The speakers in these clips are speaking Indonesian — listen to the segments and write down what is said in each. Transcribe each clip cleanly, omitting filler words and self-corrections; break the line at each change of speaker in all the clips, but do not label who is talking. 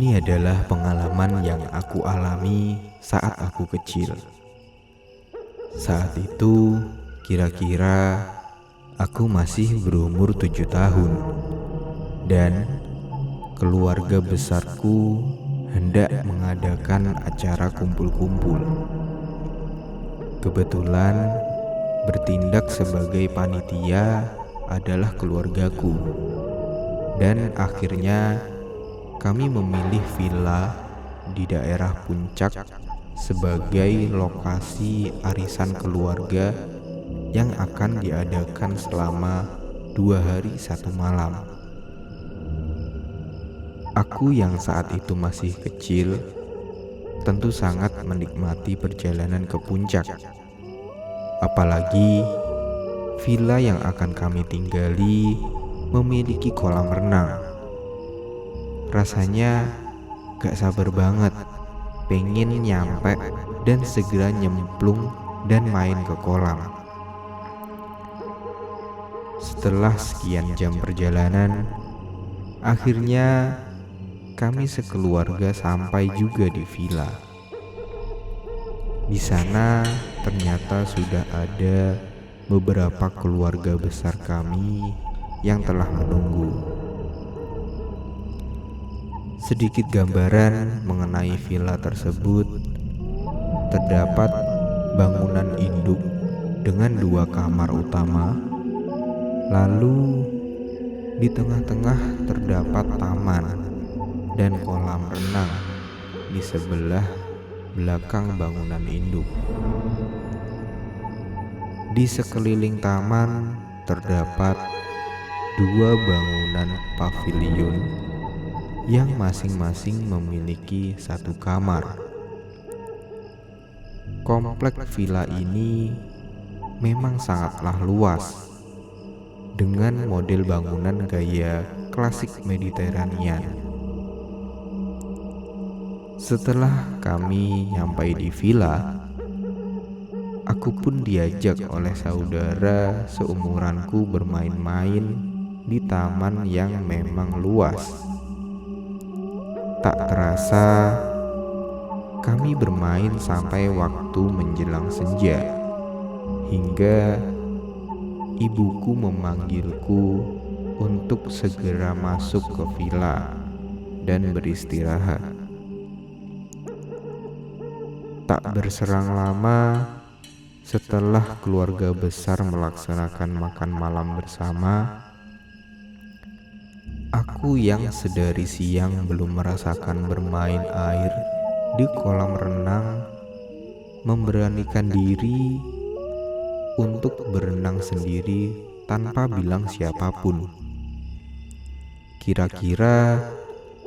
Ini adalah pengalaman yang aku alami saat aku kecil. Saat itu, kira-kira aku masih berumur 7 tahun dan keluarga besarku hendak mengadakan acara kumpul-kumpul. Kebetulan bertindak sebagai panitia adalah keluargaku, dan akhirnya kami memilih villa di daerah Puncak sebagai lokasi arisan keluarga yang akan diadakan selama 2 hari 1 malam. Aku yang saat itu masih kecil tentu sangat menikmati perjalanan ke puncak. Apalagi villa yang akan kami tinggali memiliki kolam renang. Rasanya gak sabar banget pengen nyampe dan segera nyemplung dan main ke kolam. Setelah sekian jam perjalanan, akhirnya kami sekeluarga sampai juga di villa. Di sana ternyata sudah ada beberapa keluarga besar kami yang telah menunggu. Sedikit gambaran mengenai villa tersebut. Terdapat bangunan induk dengan 2 kamar utama. Lalu di tengah-tengah terdapat taman dan kolam renang di sebelah belakang bangunan induk. Di sekeliling taman terdapat 2 bangunan pavilion yang masing-masing memiliki 1 kamar. Komplek villa ini memang sangatlah luas dengan model bangunan gaya klasik Mediterranean. Setelah kami sampai di villa, aku pun diajak oleh saudara seumuranku bermain-main di taman yang memang luas. Tak terasa, kami bermain sampai waktu menjelang senja, hingga ibuku memanggilku untuk segera masuk ke villa dan beristirahat. Tak berserang lama, setelah keluarga besar melaksanakan makan malam bersama, aku yang sedari siang belum merasakan bermain air di kolam renang memberanikan diri untuk berenang sendiri tanpa bilang siapapun. Kira-kira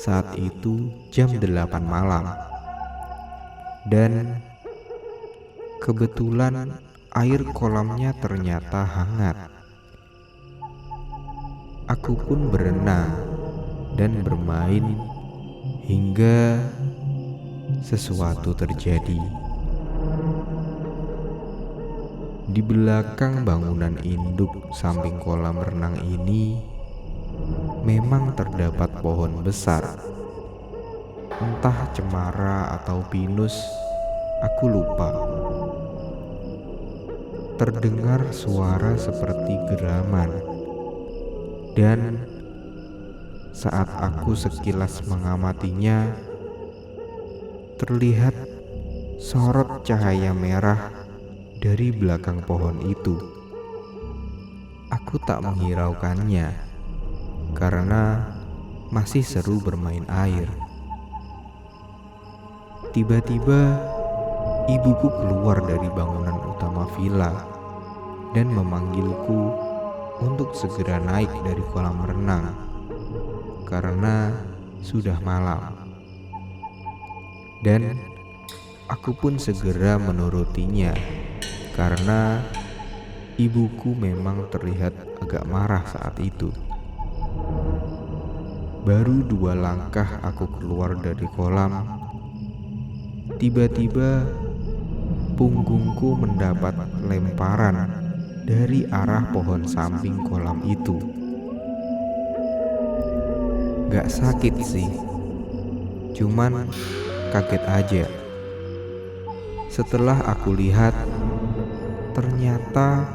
saat itu jam 8 malam. Dan kebetulan air kolamnya ternyata hangat. Aku pun berenang dan bermain hingga sesuatu terjadi. Di belakang bangunan induk samping kolam renang ini memang terdapat pohon besar. Entah cemara atau pinus, aku lupa. Terdengar suara seperti geraman, dan saat aku sekilas mengamatinya, terlihat sorot cahaya merah dari belakang pohon itu. Aku tak menghiraukannya karena masih seru bermain air. Tiba-tiba ibuku keluar dari bangunan utama villa dan memanggilku untuk segera naik dari kolam renang karena sudah malam. Dan aku pun segera menurutinya karena ibuku memang terlihat agak marah saat itu. Baru 2 langkah aku keluar dari kolam, tiba-tiba punggungku mendapat lemparan dari arah pohon samping kolam itu. Gak sakit sih, Cuman kaget aja setelah aku lihat ternyata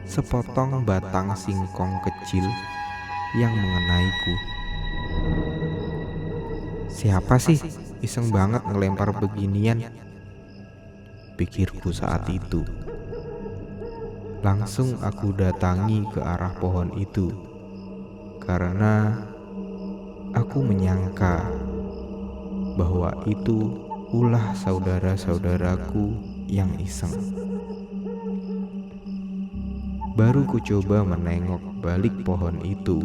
sepotong batang singkong kecil yang mengenaiku. Siapa sih iseng banget ngelempar beginian? Pikirku saat itu. Langsung aku datangi ke arah pohon itu karena aku menyangka bahwa itu ulah saudara-saudaraku yang iseng. Baru ku coba menengok balik pohon itu.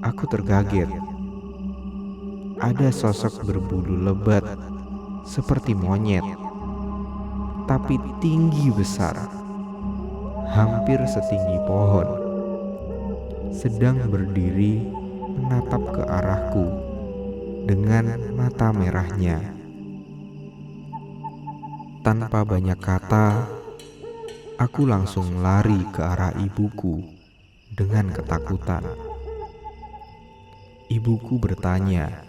Aku terkaget. Ada sosok berbulu lebat seperti monyet, tapi tinggi besar, hampir setinggi pohon, sedang berdiri menatap ke arahku dengan mata merahnya. Tanpa banyak kata, aku langsung lari ke arah ibuku dengan ketakutan. Ibuku bertanya,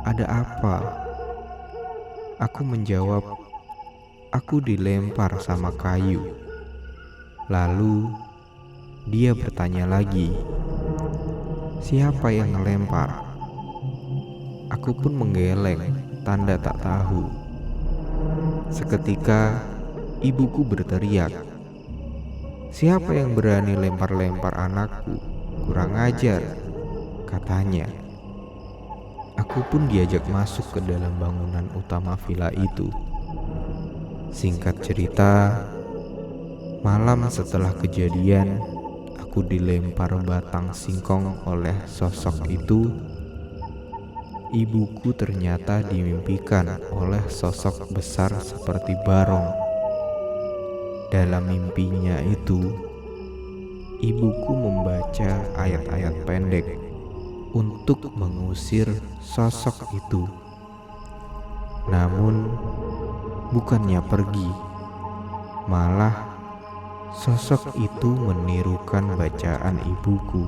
"Ada apa?" Aku menjawab, "Aku dilempar sama kayu." Lalu dia bertanya lagi, "Siapa yang ngelempar?" Aku pun menggeleng, tanda tak tahu. Seketika ibuku berteriak, "Siapa yang berani lempar-lempar anakku? Kurang ajar," katanya. Aku pun diajak masuk ke dalam bangunan utama villa itu. Singkat cerita, malam setelah kejadian, aku dilempar batang singkong oleh sosok itu. Ibuku ternyata dimimpikan oleh sosok besar seperti barong. Dalam mimpinya itu, ibuku membaca ayat-ayat pendek untuk mengusir sosok itu. Namun bukannya pergi, malah sosok itu menirukan bacaan ibuku.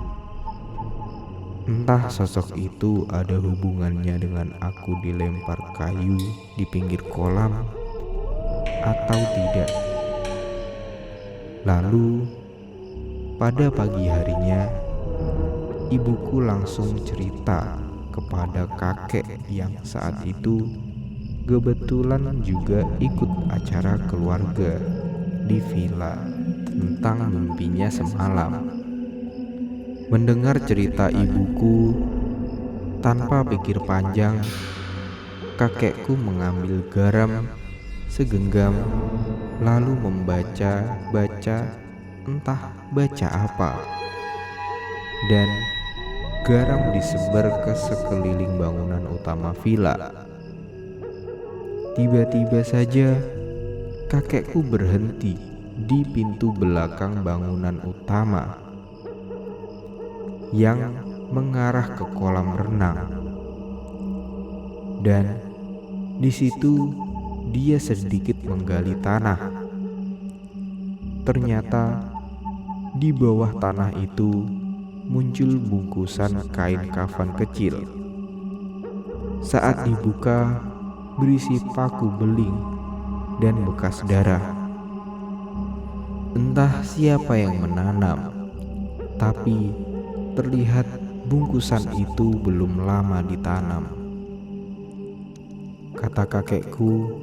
Entah sosok itu ada hubungannya dengan aku dilempar kayu di pinggir kolam atau tidak. Lalu pada pagi harinya, ibuku langsung cerita kepada kakek yang saat itu kebetulan juga ikut acara keluarga di villa tentang mimpinya semalam. Mendengar cerita ibuku, tanpa pikir panjang, kakekku mengambil garam segenggam lalu membaca entah baca apa. Dan garam disebar ke sekeliling bangunan utama villa. Tiba-tiba saja kakekku berhenti di pintu belakang bangunan utama yang mengarah ke kolam renang. Dan di situ dia sedikit menggali tanah. Ternyata di bawah tanah itu muncul bungkusan kain kafan kecil. Saat dibuka, berisi paku beling dan bekas darah. Entah siapa yang menanam, tapi terlihat bungkusan itu belum lama ditanam. Kata kakekku,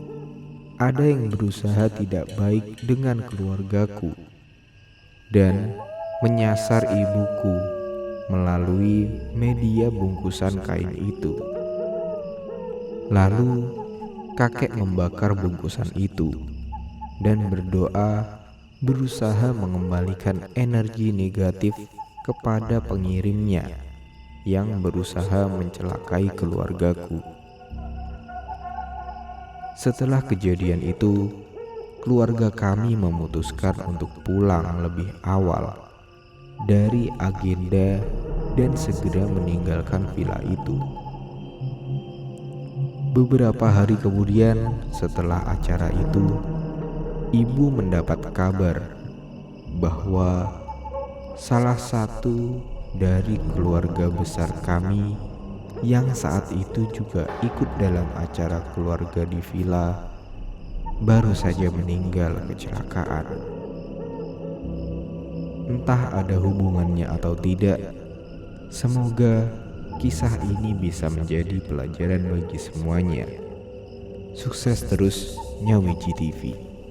ada yang berusaha tidak baik dengan keluargaku dan menyasar ibuku melalui media bungkusan kain itu. Lalu kakek membakar bungkusan itu dan berdoa berusaha mengembalikan energi negatif kepada pengirimnya yang berusaha mencelakai keluargaku. Setelah kejadian itu, keluarga kami memutuskan untuk pulang lebih awal dari agenda dan segera meninggalkan villa itu. Beberapa hari kemudian setelah acara itu, ibu mendapat kabar bahwa salah satu dari keluarga besar kami yang saat itu juga ikut dalam acara keluarga di villa, baru saja meninggal kecelakaan. Entah ada hubungannya atau tidak, semoga kisah ini bisa menjadi pelajaran bagi semuanya. Sukses terus Nyawiji TV.